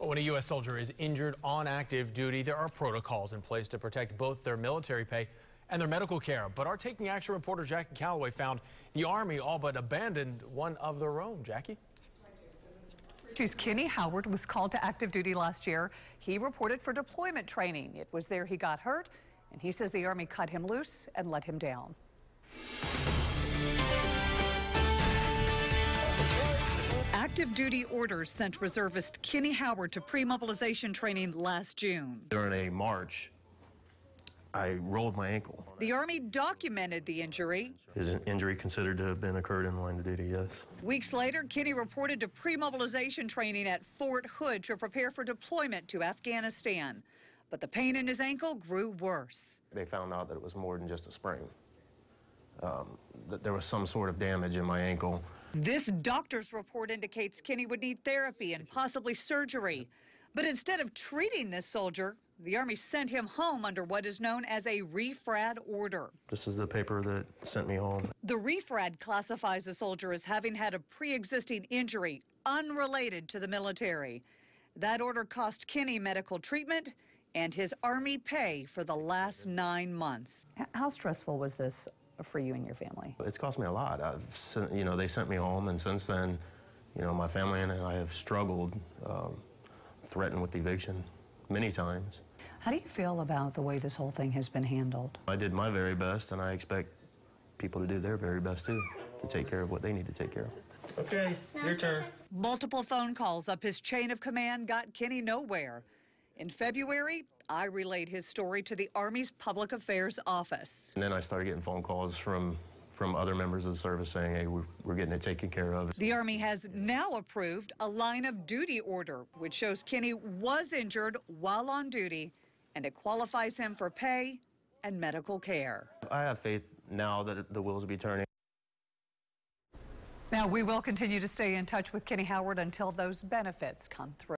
When a U.S. soldier is injured on active duty, there are protocols in place to protect both their military pay and their medical care. But our Taking Action reporter Jackie Calloway found the Army all but abandoned one of their own. Jackie? Richey's Kenny Howard was called to active duty last year. He reported for deployment training. It was there he got hurt, and he says the Army cut him loose and let him down. Active duty orders sent reservist Kenny Howard to pre-mobilization training last June. During a march, I rolled my ankle. The Army documented the injury. Is an injury considered to have been occurred in the line of duty? Yes. Weeks later, Kenny reported to pre-mobilization training at Fort Hood to prepare for deployment to Afghanistan. But the pain in his ankle grew worse. They found out that it was more than just a sprain. That there was some sort of damage in my ankle. This doctor's report indicates Kenny would need therapy and possibly surgery. But instead of treating this soldier, the Army sent him home under what is known as a refrad order. This is the paper that sent me home. The refrad classifies a soldier as having had a pre-existing injury unrelated to the military. That order cost Kenny medical treatment and his Army pay for the last 9 months. How stressful was this for you and your family? It's cost me a lot. They sent me home, and since then, my family and I have struggled, threatened with eviction many times. How do you feel about the way this whole thing has been handled? I did my very best, and I expect people to do their very best, too, to take care of what they need to take care of. Okay, your turn. Multiple phone calls up his chain of command got Kenny nowhere. In February, I relayed his story to the Army's Public Affairs Office. And then I started getting phone calls from other members of the service saying, hey, we're getting it taken care of. The Army has now approved a line of duty order, which shows Kenny was injured while on duty, and it qualifies him for pay and medical care. I have faith now that the wheels will be turning. Now, we will continue to stay in touch with Kenny Howard until those benefits come through.